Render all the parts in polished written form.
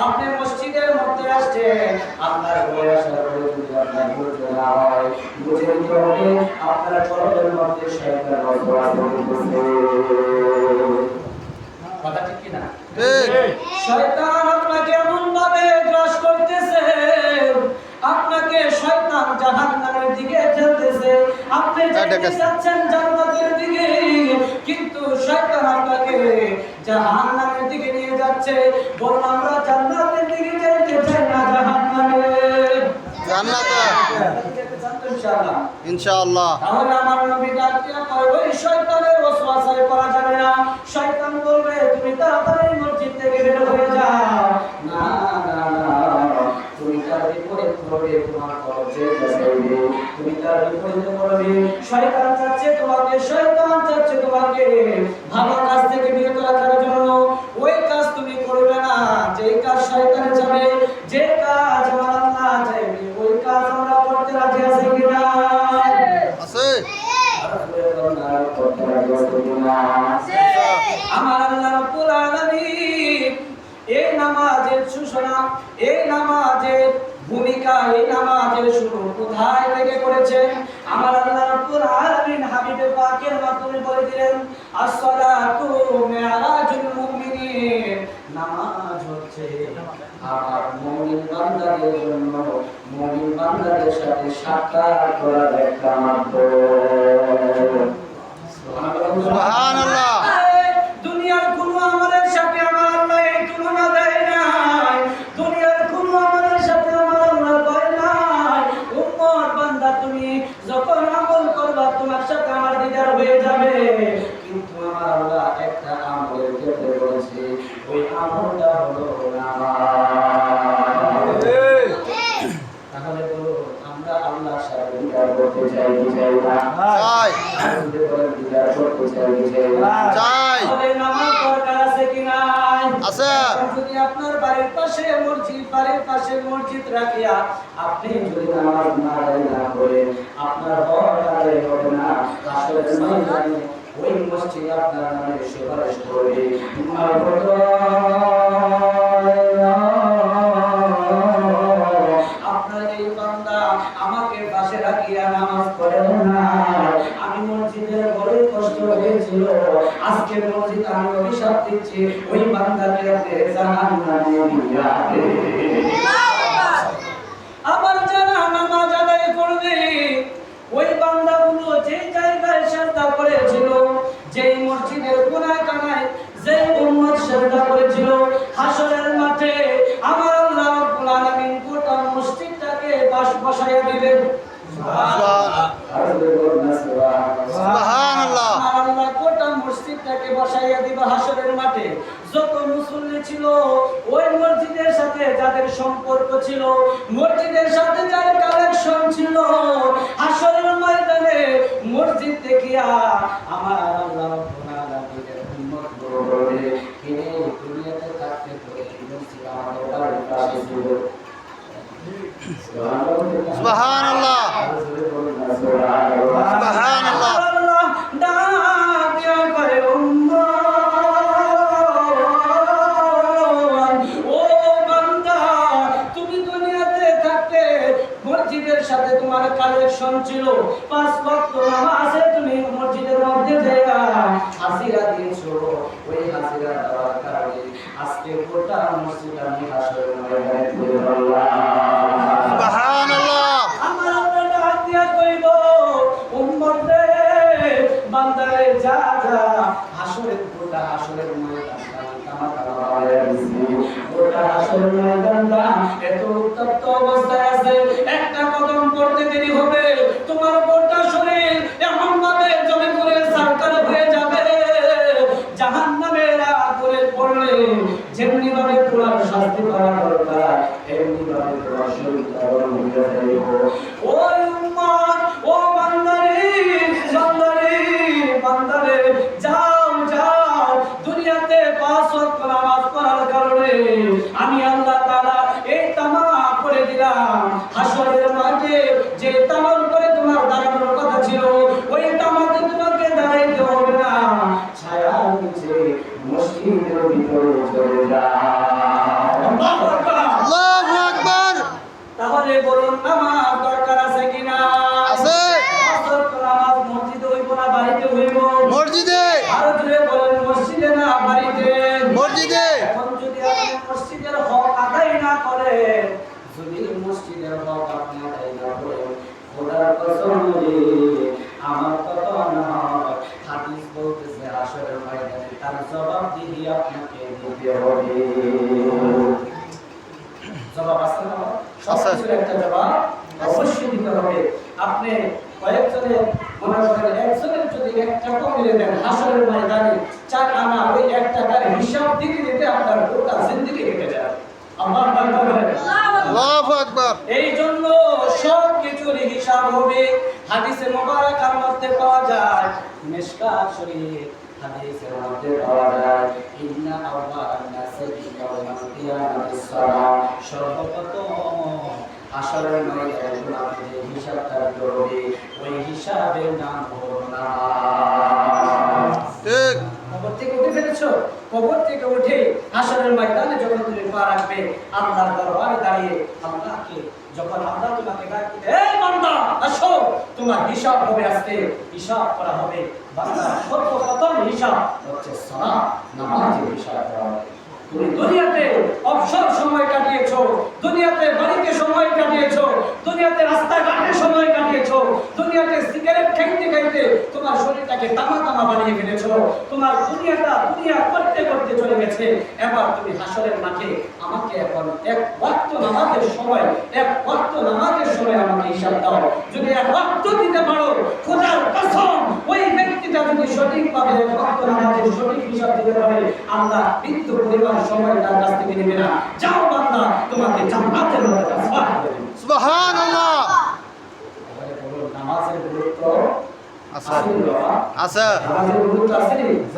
আপনি মসজিদের মধ্যে আসছেন, আপনার বই আসার পরে যদি আপনার ধৈর্য না হয়, বুঝে নিতে হবে আপনার কলবের মধ্যে শয়তান বসবাস করতেছে। কথা ঠিক কি না? শয়তান আপনাকে এমন ভাবে গ্রাস করতেছে, আপনাকে শয়তান জাহান্নামের দিকে ঠেলতেছে। আপনি যেতে যাচ্ছেন জান্নাতের দিকে, কিন্তু শয়তান আপনাকে জাহান্নামের দিকে নিয়ে যাচ্ছে। বলুন আমরা জান্নাতের দিকে যেতে চাই না জাহান্নামে? জান্নাতে যেতে চান তো ইনশাআল্লাহ? ইনশাআল্লাহ। তাহলে আমার নবী ডাকতে কয় ওই শয়তানের ওয়াসওয়াসায় পড়া যাবে না। শয়তান বলবে তুমি তাড়াতাড়ি মসজিদ থেকে বের হয়ে যাও। না না না, তুমি তার বিপরীত করবে, তোমার কবজে যাবে, তুমি তার বিপরীত করবে। শয়তান চাচ্ছে তোমাকে ভালো কাজ থেকে বিরত রাখার জন্য। ওই কাজ তুমি করবে না যে কাজ শয়তান যাবে, যে কাজ আমার আল্লাহ চাইবে, ওই কাজ আমরা করতে রাজি আছি কিনা? আছে। আমার আল্লাহ রাব্বুল আলামিন এই নামাজের সূচনা, এই নামাজের ভূমিকা, এই নামাজের শুরু কোথায় থেকে করেছেন? আমার আল্লাহ রাব্বুল আলামিন হাবিবে পাকের মাধ্যমে বলে দিলেন as-salatu mi'rajul mu'minin। নামাজ হচ্ছে আমার মুমিন বান্দাদের জন্য, মুমিন বান্দাদের সাথে সাক্ষাৎ করার একটা মাধ্যম। সুবহানাল্লাহ। দুনিয়ার কোনো আমলের সাথে আমার আল্লাহ এই তুলনা দেয় নাই, দুনিয়ার কোনো আমলের সাথে আমার আল্লাহ দেয় নাই। উম্মত বান্দা তুমি যখন আমল করবা তোমার সাথে আমার দিদার হয়ে যাবে, কিন্তু আমার আল্লাহ একটা আমলের ক্ষেত্রে বলেছে ওই আমলটা হলো নামাজ। তাহলে বলো আমরা আল্লাহর সাথে দিদার করতে চাই কি চাই না? চাই। আমাদের বলেন দিদার করতে চাই কি চাই না? চাই। তাহলে নামাজ দরকার আছে কি নাই? আছে। যদি আপনার বাড়ির পাশে মসজিদ রাখিয়া আপনি যদি নামাজ না করেন, আপনার হক আদায় হবে না। আসলে ময়দানে ওই মসজিদ আপনার নামে সুপারিশ করবে। আপনার এই বান্দা আমাকে পাশে রাখিয়া নামাজ পড়েন না, আমি মসজিদের ঘরে কষ্ট হয়েছিল, আজকে মসজিদ আমি অভিশাপ দিচ্ছি, ওই বান্দাকে আপনি জাহান্নামে নিয়ে যাবেন। আবার যারা নামাজ আদায় করবে, ওই বান্দাগুলো যে জায়গায় সিজদা করেছিল, যেই মসজিদের কোনায় কানায় যে উম্মত সিজদা করেছিল, হাসরের মাঠে আমার আল্লাহ রাব্বুল আলামিন গোটা মসজিদটাকে বসাইয়া দিবেন। সুবহানাল্লাহ। আল্লাহ গোটা মসজিদটাকে বসাইয়া দিবে হাসরের মাঠে। যত মুসল্লি ছিল, ওই মসজিদের সাথে যাদের সম্পর্ক ছিল, মসজিদের সাথে যার কানেকশন ছিল, হাসরের ময়দানে মসজিদ দেখিয়া আমার আল্লাহ রাব্বুল আলামিনের উম্মত বলবে কে দুনিয়াতে থাকতে করে মসজিদ আমাদের বাড়ির পাশে ছিল। সুবহানাল্লাহ। সুবহানাল্লাহ। আল্লাহ ডাক দিয়া করে ও বান্দা, তুমি দুনিয়াতে থাকতে মসজিদের সাথে তোমার কানেকশন ছিল, 5 ওয়াক্ত নামাজে তুমি মসজিদের মধ্যে যাইয়া হাজিরা দিয়েছো, ওই হাজিরা দেওয়ার কারণে আজকে গোটা মসজিদ আমি হাসরের ময়দানে তুলে ধরলাম। সুবহানাল্লাহ। আমার আল্লাহ ডাক দিয়া কইব উম্মত রে, বান্দারে যা যা হাসরের গোটা হাসরের ময়দানটা গোটা হাসরের ময়দানটা এত উত্তপ্ত অবস্থায় আছে, একটা কদম পড়তে দেরি হবে তোমার গোটা শরীর এমন ভাবে জমে করে সারকার হয়ে যাবে, জাহান্নামের আগুনে পড়লে যেমনি ভাবে তোমার শাস্তি পাওয়া দরকার এমনি ভাবে তোমার শরীর গরম হয়ে যাবে। ওই উম্মত, ও বান্দারে যাও যাও, দুনিয়াতে 5 ওয়াক্ত নামাজ পড়ার কারণে আমি আল্লাহ তাআলা এই তামাম করে দিলাম। হাসরের মাঠে যে তামাম করে তোমার দাঁড়ানোর কথা ছিল, ওই তামাতে তোমাকে দাঁড়াইতে হবে না, ছায়ার নিচে মসজিদের ভিতরে চলে যাও। মসজিদের হক আদায় না করে, যদি মসজিদের হক আপনি আদায় না করেন, খোদার কসম রে আমার কথা না, হাদিস বলতেছে হাশরের ময়দানে তার জবাবদিহি আপনাকে দিতে হবে। জবাব আছে না? সবকিছুর একটা জবাব অবশ্যই দিতে হবে। আপনি কয়েকজনের মনে করেন একজনের যদি 1 টাকা মেরে দেন হাশরের ময়দানে 4 আনা, ওই 1 টাকার হিসাব দিতে দিতে আপনার গোটা জিন্দেগি কেটে যায়। আল্লাহু আকবার, আল্লাহু আকবার। এই জন্য সব কিছুর হিসাব হবে। হাদিসে মুবারাকার মধ্যে পাওয়া যায়, মিশকাত শরীফ হাদিসের মধ্যে পাওয়া যায়, ইন্না আওয়ালান নাসি ইয়াউমাল কিয়ামাতিস সালাহ, সর্বপ্রথম হাশরের ময়দানে আপনাদের হিসাবটা করবে, ওই হিসাবের নাম হলো নামাজ। ঠিক, কবর থেকে উঠে ফেলেছো, কবর থেকে উঠে হাশরের ময়দানে যখন তুমি পা রাখবে আল্লাহর দরবারে দাঁড়িয়ে, আল্লাহকে যখন আল্লাহ তোমাকে ডাকবে, এই বান্দা আসো, তোমার হিসাব হবে, আজকে হিসাব করা হবে। বান্দা সর্বপ্রথম হিসাব হচ্ছে সালাত, নামাজের হিসাব করা হবে। তুমি দুনিয়াতে অবসর সময় কাটিয়েছো, দুনিয়াতে বাড়িতে সময় কাটিয়েছো, দুনিয়াতে রাস্তাঘাটে সময় কাটিয়েছো, দুনিয়াতে সিগারেট খাইতে খাইতে তোমার শরীরটাকে তামা তামা বানিয়ে ফেলেছো, তোমার দুনিয়া করতে করতে চলে গেছে। এবার তুমি হাশরের মাঠে আমাকে এখন 1 ওয়াক্ত নামাজের সময় আমাকে হিসাব দাও। যদি 1 ওয়াক্ত দিতে পারো, খোদার কসম ওই ব্যক্তিটা যদি সঠিকভাবে 1 ওয়াক্ত নামাজের সঠিক হিসাব দিতে পারে, আল্লাহ বিন্দু পরিমাণ সময় তার কাছ থেকে নেবে না। যাও বান্দা, তোমাকে জান্নাতের মধ্যে ট্রান্সফার করে দেবে। সুবহানাল্লাহ। তাহলে বলুন নামাজের গুরুত্ব আছে আছে, নামাজের গুরুত্ব আছে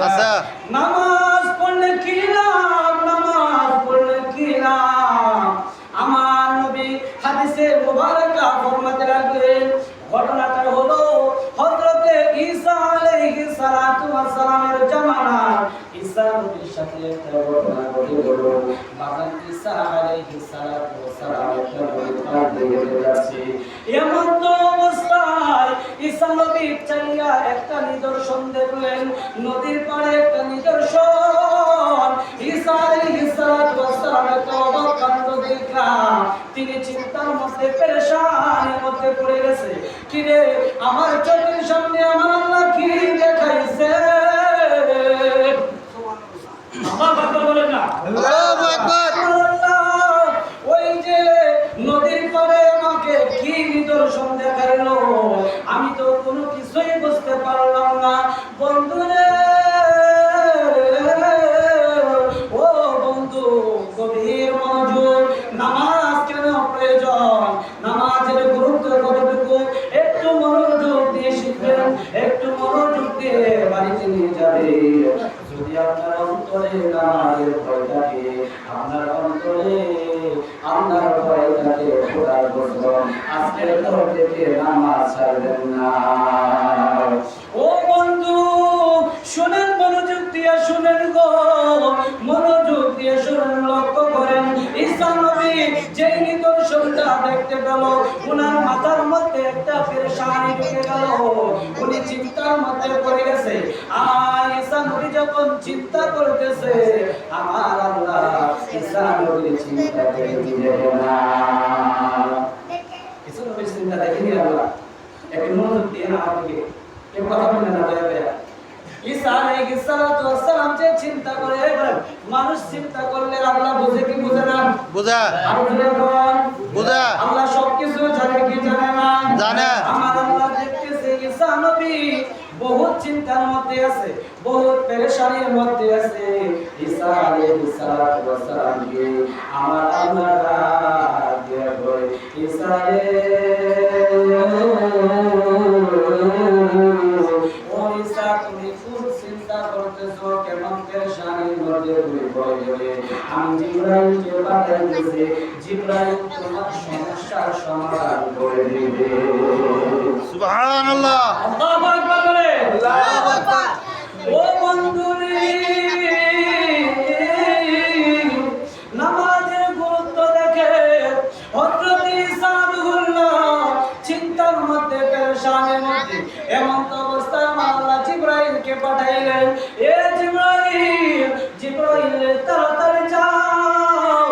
আছে। নামাজ পড়লে কি লাভ, নামাজ পড়লে কি লাভ? আমার নবী হাদিসে মুবারাকা ফরমাতে লাগলেন, ঘটনাটা হলো হযরতে ঈসা আলাইহিস সালাতু ওয়াস সালামের জামানা। ঈসা নবীর সাথে একটা ঘটনা ঘটে গেল। বাবা ঈসা আলাইহিস সালাতু ওয়াস সালাম একটা পরিবার দিয়ে যাচ্ছে, এমন তো অবস্থায় ঈসা নবী চাইয়া একটা নিদর্শন দেখলেন, নদীর পাড়ে একটা নিদর্শন। ঈসা আলাইহিস সালাতু ওয়াস সালাম একটা অবাক কাণ্ড দেখা তিনি চিন্তার মধ্যে পেরেশানের মধ্যে পড়ে গেছে। কিরে, আমার চোখের সামনে আমার আল্লাহ কি দেখাইছে? আল্লাহু আকবার বলেন না, আল্লাহু আকবার। ওই যে নদীর পাড়ে আমাকে কি নিদর্শন দেখাইলো, আমি তো কোনো কিছুই বুঝতে পারলাম না। বন্ধুরে, ও বন্ধু, গভীর মনোযোগ। নামাজ কেন প্রয়োজন, নামাজের গুরুত্ব কতটুকু, একটু মনোযোগ দিয়ে শিখবেন, একটু মনোযোগ দিয়ে বাড়িতে নিয়ে যাবে। যদি আপনার অন্তরে নামাজের ভয় থাকে, আপনার অন্তরে আল্লাহর ভয় থাকে, খোদার কসম আজকের পর থেকে নামাজ ছাড়বেন না। ও বন্ধু শুনেন, মনোযোগ দিয়ে শুনেন গো, মনোযোগ দিয়ে শুনেন, লক্ষ্য করেন। ঈসা নবী যে নিদর্শনটা দেখতে পেল, ওনার মাথার মধ্যে একটা পেরেশানি ঢুকে গেল, উনি চিন্তার মধ্যে পড়ে গেছে। আর ঈসা নবী যখন চিন্তা করতেছে, আমার আল্লাহ ঈসা নবীর চিন্তা থেকে দিলেন না। ঈসা নবীর চিন্তা দেখেনি আল্লাহ। একটু মনোযোগ দিয়ে না, আমাকে কেউ কথা বলবেন না দয়া করে। ঈসা আলাইহিস সালাতু ওয়াস সালাম যে চিন্তা করে, মানুষ চিন্তা করলে আল্লাহ বুঝে কি বুঝে না? বুঝে। আর বুঝে। আল্লাহ সবকিছু জানে কি জানে না? জানে। আমার আল্লাহ দেখতেছে ঈসা নবী বহুত চিন্তার মধ্যে আছে, বহুত পেরেশানির মধ্যে আছে। ঈসা আলাইহিস সালাতু ওয়াস সালাম কে আমার আল্লাহ ডাক দিয়ে বলে, ঈসা রে, ও ঈসা, তুমি খুব চিন্তা করতেছো, কেমন পেরেশানির মধ্যে তুমি পড়ে গেলে। আমি জিবরাইলকে পাঠাইতেছি, জিবরাইল তোমার সমস্যার সমাধান করে দিবে। সুবহানাল্লাহ। আল্লাহু আকবার বলে, আল্লাহু আকবার। ও বন্ধুরে, নামাজের গুরুত্ব দেখে হযরত ঈসা রুহুল্লাহ চিন্তার মধ্যে, পেরেশানির মধ্যে, এমন তো অবস্থায় আল্লাহ জিবরাইলকে পাঠাইলেন। এ জিবরাইল, জিবরাইল তাড়াতাড়ি যাও,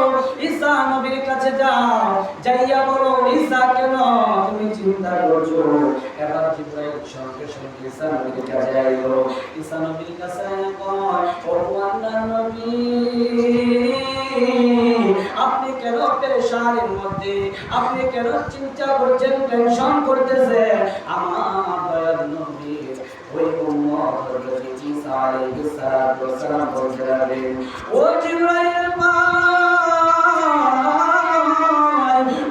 যাইয়া বলো ঈসা কেন তুমি চিন্তা করছো? এবার জিবরাইল সঙ্গে সঙ্গে ঈসা নবীর কাছে আইলো। ঈসা নবীর কাছে কয়, ও আল্লাহর নবী, আপনি কেন পেরেশানির মধ্যে, আপনি কেন চিন্তা করছেন, টেনশন করতেছেন? আমার দয়াল নবী ওই উম্মত হযরত ঈসা আলাইহিস সালাম বলছিলেন, ও জিবরাইল ভাই,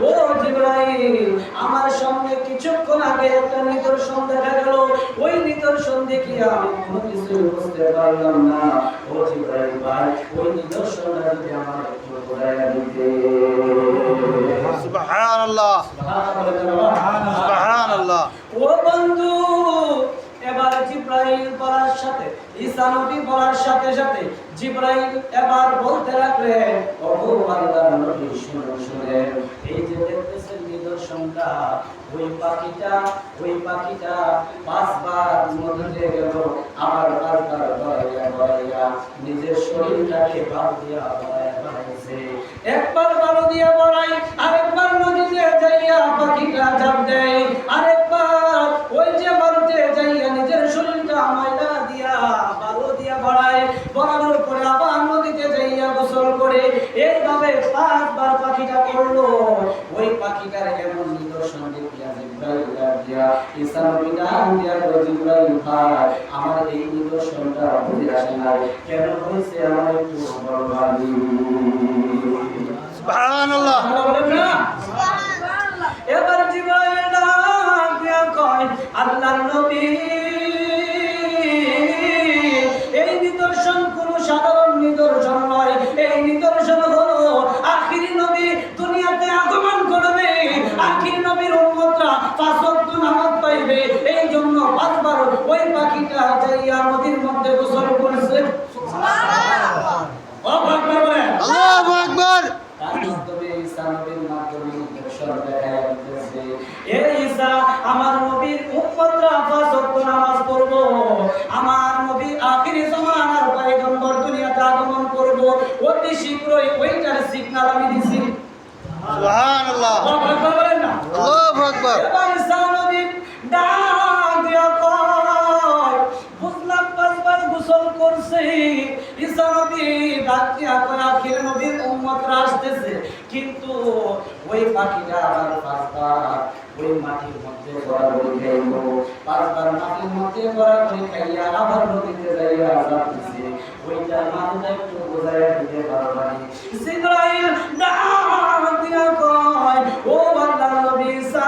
ও জিবরাইল, আমার সামনে কিছুক্ষণ আগে একটা নিদর্শন দেখা গেল, ওই নিদর্শন দেখে আমি কোনো কিছু বুঝতে পারলাম না। ও জিবরাইল ভাই, ওই নিদর্শনটা যদি আমার একটু ঘোরাইয়া দিতে। সুবহানাল্লাহ, সুবহানাল্লাহ। ও বন্ধু, এবার জিবরাইল বলার সাথে, ঈসা নবী বলার সাথে সাথে জিবরাইল এবার বলতে লাগলেন, ও আল্লাহর নবী শুনেন, এই যে দেখতেছেন নিদর্শনটা, ওই পাখিটা পাঁচবার নদীতে গেল, আবার পাঁচবার গড়াইয়া নিজের শরীরটাকে বাল দিয়া বাড়াইছে। একবার বালু দিয়া বাড়াই, আরেকবার নদীতে যাইয়া পাখিটা ঝাঁপ দেয়, আরেকবার ওই যে বালুতে যাইয়া নিজের শরীরটা ময়লা দিয়া বালু দিয়া বাড়ায়, বাড়ানোর পরে আবার নদীতে যাইয়া গোসল করে। এইভাবে পাঁচবার পাখিটা করলো। ওই পাখিটার এমন নিদর্শন দেখিয়া জিবরাইল দিয়া ঈসা নবী ডাক দিয়া বলে, জিবরাইল ভাই, আমার এই নিদর্শনটা বুঝে আসে নাই, কেন হয়েছে আমার একটু বলবানি। সুবহানাল্লাহ, বলেন না সুবহানাল্লাহ। এবার জিবরাইল ডাক দিয়া কয়, আল্লাহর নবী, এই নিদর্শন কোন সাধারণ নিদর্শন নয়, এই নিদর্শন হলো আখিরি নবী দুনিয়াতে আগমন করবে, আখিরি নবীর উম্মতরা পাঁচ ওয়াক্ত নামাজ পাইবে। এই জন্য পাঁচবার ওই পাখিটা যাইয়া নদীর মধ্যে গোসল করেছে। সুবহানাল্লাহ, আল্লাহু আকবার বলেন, আল্লাহু আকবার। তার মাধ্যমে ঈসা নবীর মাধ্যমে নিদর্শন দেখায় দিতেছে, এই ঈসা, আমার নবীর উম্মতরা পাঁচ ওয়াক্ত নামাজ পড়বো, আমার নবী আখিরি জামানার পয়গম্বর দুনিয়াতে আগমন করব, অতি শীঘ্রই ওইটার সিগন্যাল আমি দিছি। সুবহানাল্লাহ, আল্লাহু আকবার বলেন না, আল্লাহু আকবার। এবার ঈসা নবী ডাক দিয়া কয়, বুঝলাম পাঁচবার গোসল করছে। ঈসা নবী ডাক দিয়া কয়, আখির নবীর উম্মতরা আসতেছে, কিন্তু ওই পাখিটা আবার পাঁচবার ওই মাটির মধ্যে গড়াগড়ি খাইলো, পাঁচবার মাটির মধ্যে গড়াগড়ি খাইয়া আবার নদীতে যাইয়া যাচ্ছে। ওইটার মাথাটা একটু বোঝাইয়া দিতে পারবানি। জিবরাইল ডাক দিয়া কয়, ও আল্লাহর নবী ঈসা,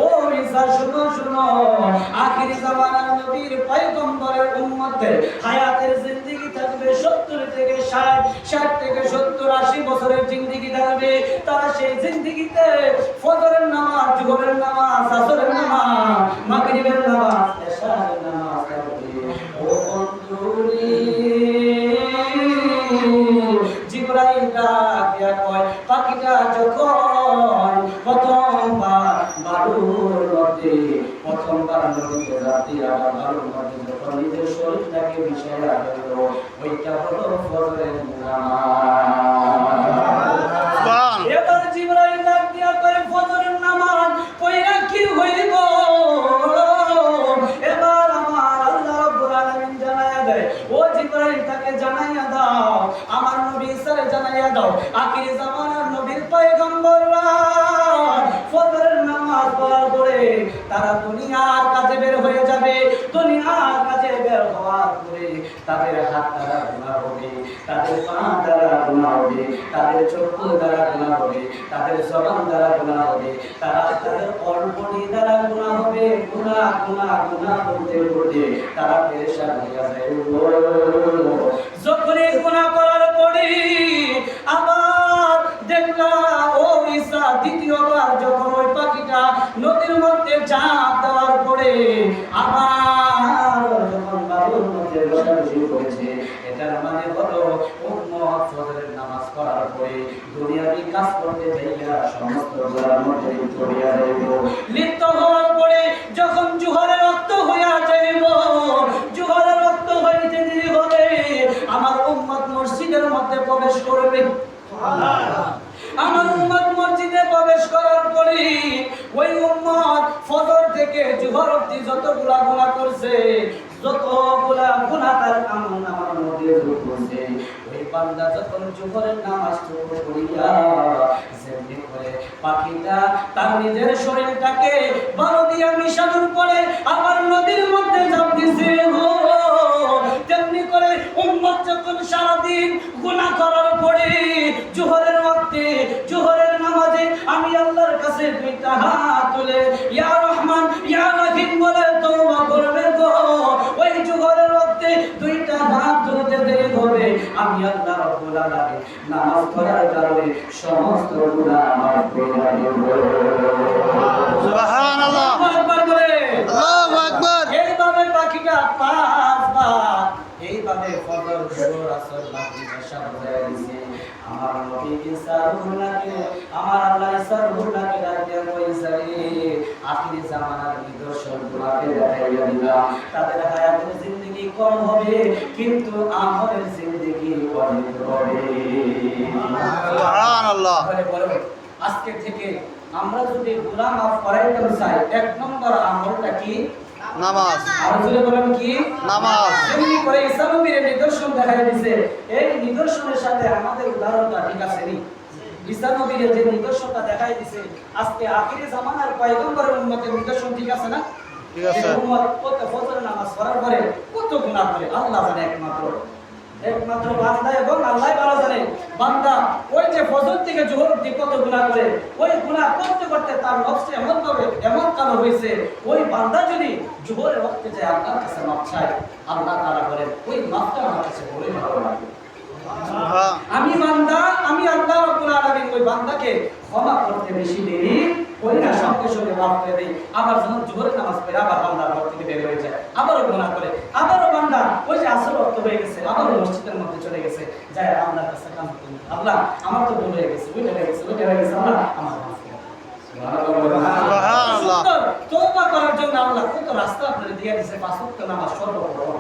ও ঈসা, শুনো শুনো, আখিরি জামানার নবীর পয়গম্বরের উম্মতের হায়াতের জিন্দেগি থাকবে 70 থেকে 60, 60 থেকে 70, 80 বছরের জিন্দেগি থাকবে। তারা সেই জিন্দেগিতে ফজরের নামাজ, জোহরের নামাজ, আসরের নামাজ, মাগরিবের নামাজ, এশার নামাজ পড়বে। ও বন্ধুরে, জিবরাইল ডাক দিয়া কয়, পাখিটা যখন প্রথমবার বালুর মধ্যে, প্রথমবার নদীতে রাতে আবার বালুর মধ্যে যখন নিজের শরীরটাকে মিশাইয়া ফেলল, ওইটা হলো ফজরের নামাজ। এবার জিবরাইল ডাক দিয়া কয়, ফজরের নামাজ পড়া কি হইব? এবার আমার আল্লাহ রাব্বুল আলামিন জানাইয়া দেয়, ও জিবরাইল, তাকে জানাইয়া দাও, আমার নবী ঈসারে জানাইয়া দাও, আখিরি জামানার নবীর পয়গম্বররা ফজরের নামাজ পড়ার পরে তারা দুনিয়ার কাজে বের হয়ে যাবে। দুনিয়ার কাজে বের হওয়ার পরে তাদের হাত দ্বারা গুনাহ হবে, তাদের পা দ্বারা গুনাহ হবে, তাদের চক্ষু দ্বারা গুনাহ হবে, তাদের জবান দ্বারা গুনাহ হবে, তাদের অল্পনি দ্বারা গুনাহ হবে। গুনাহ গুনাহ গুনাহ করতে করতে তারা পেরেশান হয়ে যাবে। যখনই গুনাহ করার পরে আবার দেখলাম, ও ঈসা, দ্বিতীয়বার যখন ওই পাখিটা নদীর মধ্যে ঝাঁপ দেওয়ার পরে আবার যখন বালুর মধ্যে বসাবসি করেছে, এটার মানে হলো উম্মত ফজরের নামাজ পড়ার পরে দুনিয়াবি কাজ করতে যাইয়া সমস্ত গুনাহের মধ্যে লিপ্ত হইয়া যাইব। লিপ্ত হওয়ার পরে যখন জোহরের রক্ত হইয়া যাইব, জোহরের রক্ত হইতে দেরি হবে, আমার উম্মত মসজিদের মধ্যে প্রবেশ করবে। আমার উম্মত মসজিদে প্রবেশ করার পরে ওই উম্মত ফজর থেকে জোহর অবধি যতগুলা গুনাহ করছে, যতগুলা গুনাহ তার আমলনামার মধ্যে যোগ করছে, ওই বান্দা যখন জোহরের নামাজ পড়িয়া যেমনি করে পাখিটা তার নিজের শরীরটাকে বালু দিয়া মিশানোর পরে আবার নদীর মধ্যে ঝাঁপ দিছে, তেমনি করে উম্মত যখন সারাদিন গুনাহ করার পরে জোহরের ওয়াক্তে জোহরের নামাজে আমি আল্লাহর কাছে দুইটা হাত তুলে ইয়া রহমান ইয়া রহিম বলে তওবা করবে গো, ওই জোহরের ওয়াক্তে দুইটা হাত তুলতে দেরি হবে, আমি আল্লাহ রাব্বুল আলামিন নামাজ পড়ার কারণে সমস্ত গুনাহ মাফ করে দেব। সুবহানাল্লাহ। আল্লাহু আকবার বলে আল্লাহু আকবার। এইভাবে পাখিটা পাঁচবার এইভাবে ফজর জোহর আসর মাগরিব এশা পড়ে দিয়েছে। আমার নবী ঈসা রুহুল্লাহকে আমার আল্লাহ ঈসা রুহুল্লাহকে ডাকিয়া কইছে, আখিরি জামানার নিদর্শন তোমাকে দেখাইয়া দিলাম, তাদের হায়াতের জিন্দেগি কম হবে কিন্তু আমলের জিন্দেগি অনেক হবে। সুবহানাল্লাহ। বলে আজকে থেকে আমরা যদি গুনাহ মাফ করাইতে চাই, এক নম্বর আমলটা কি? নামাজ। আর যদি বলেন কি? নামাজ। এমনি করে ঈসা নবীর নিদর্শন দেখাই দিয়েছে, এই নিদর্শনের সাথে আমাদের উদাহরণটা ঠিক আছে নি? ঈসা নবীর যে নিদর্শনটা দেখাই দিয়েছে, আজকে আখিরি জামানার পয়গম্বরের উম্মতের নিদর্শন ঠিক আছে না? ঠিক আছে। এই উম্মত কত ফজর নামাজ পড়ার পরে কত গুনাহ করে আল্লাহ জানে একমাত্র বান্দা এবং আল্লাহ ভালো জানে। বান্দা ওই যে ফজর থেকে জোহর অবধি কত গুনাহ করে, ওই গুনাহ করতে করতে তার নফস এমন কালো হয়েছে, ওই বান্দা যদি জোহরের ওয়াক্তে যায় আল্লাহর কাছে মাফ চায়, আল্লাহ তাআলা বলেন ওই মাফটা আমার কাছে বড়ই ভালো লাগে। আমি বান্দা, আমি আল্লাহ রাব্বুল আলামিন ওই বান্দাকে ক্ষমা করতে বেশি দেরি করি না, সঙ্গে সঙ্গে মাফ করে দেই। আবার যখন জোহরের নামাজ পড়ে আবার বান্দা ঘর থেকে বের হয়ে যায়, আবারও গুনাহ করে, আবারও বান্দা ওই যে আসর ওয়াক্ত হয়ে গেছে আবারও মসজিদের মধ্যে চলে গেছে, যায় আল্লাহর কাছে কাম করে, আল্লাহ আমার তো ভুল হয়ে গেছে, ওইটা হয়ে গেছে, আল্লাহ আমার মাফ করে। সুবহানাল্লাহ। তওবা করার জন্য আল্লাহ কত রাস্তা আপনাদের দিয়ে দিয়েছে, পাঁচ ওয়াক্ত নামাজ সর্বপ্রথম।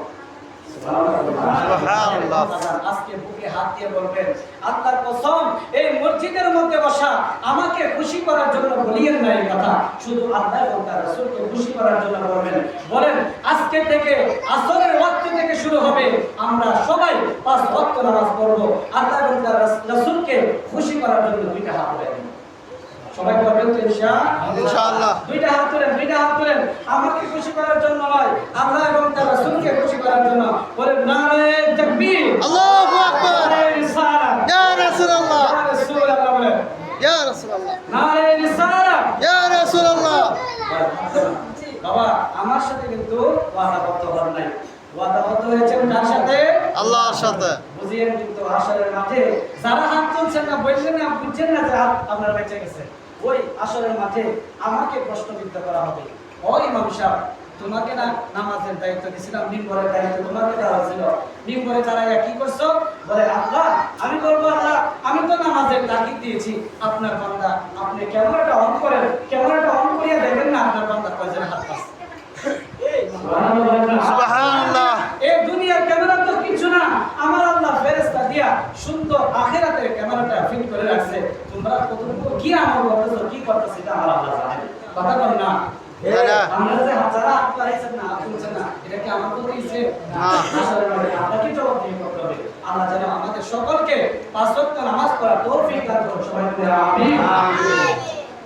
সুবহানাল্লাহ। আজকে বুকে হাত দিয়ে বলবেন আল্লাহর কসম এই মসজিদের মধ্যে বসা আমাকে খুশি করার জন্য বলিয়েন না, এই কথা শুধু আল্লাহ এবং তার রাসূলকে খুশি করার জন্য বলবেন। বলেন আজকে থেকে আসরের ওয়াক্ত থেকে শুরু হবে, আমরা সবাই পাঁচ ওয়াক্ত নামাজ পড়ব, আল্লাহ এবং তার রাসূলকে খুশি করার জন্য দুইটা হাত তুলেন। সবাই করবেন তো ইনশাআল্লাহ। দুইটা হাত তুলেন, আমাকে খুশি করার জন্য নয়, আল্লাহ এবং তার রাসূলকে খুশি করার জন্য। বলেন নারে তাকবীর, আল্লাহু আকবার। নারে রিসালাত, ইয়া রাসূলুল্লাহ, ইয়া রাসূলুল্লাহ, বলেন ইয়া রাসূলুল্লাহ, নারে রিসালাত, ইয়া রাসূলুল্লাহ। বাবা আমার সাথে কিন্তু ওয়াদাবদ্ধ হন নাই, ওয়াদাবদ্ধ হয়েছেন কার সাথে? আল্লাহর সাথে। বুঝিয়েন কিন্তু আসরের মাঠে যারা হাত তুলছেন না, বলছেন না, বুঝছেন না যে হাত আপনার বেঁচে গেছে, ওই আসরের মাঠে আমাকে প্রশ্নবিদ্ধ করা হবে। ও ইমাম সাহেব, তোমাকে না নামাজের দায়িত্ব দিয়েছিলাম, মিম্বরের দায়িত্ব তোমাকে দেওয়া হয়েছিল, মিম্বরে দাঁড়াইয়া কি করছো? বলে আল্লাহ আমি বলবো আল্লাহ আমি তো নামাজের তাকিদ দিয়েছি, আপনার বান্দা আপনি ক্যামেরাটা অন করেন, ক্যামেরাটা অন করিয়া দেখেন না আপনার বান্দা কয়জন হাত পাচ্ছে। সুবহানাল্লাহ। এই দুনিয়ার ক্যামেরা তো কিছু না, আমার আল্লাহ ফেরেশতা দিয়া সুন্দর আখিরাতের ক্যামেরাটা ফিট করে রাখছে, তোমরা কতটুকু কি আমল করতেছো কি করতেছো এটা আমার আল্লাহ জানে। কথা বল না, আমরা যে হাজারা হাত পাইছেন না, হাত তুলছেন না, এটা কি আমার তো দিয়েছে না, আসলে আপনাকে জবাব দিয়ে করতে হবে। আল্লাহ যেন আমাদের সকলকে পাঁচ ওয়াক্ত নামাজ পড়ার তৌফিক দান করুন, সবাই বলে আমিন।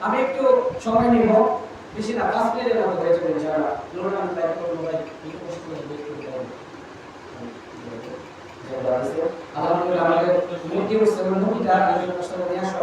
আমি একটু সময় নিব, বেশি না, 5 মিনিটের মতো হয়ে যাবে ইনশাআল্লাহ। লোকটা আমি টাইপ করব, ভাই কি কষ্ট করে দেখতে পাবো। আলহামদুলিল্লাহ আমাদের মুক্তি উৎসবের মুক্তিটা আমি কষ্ট করে নিয়ে আসো।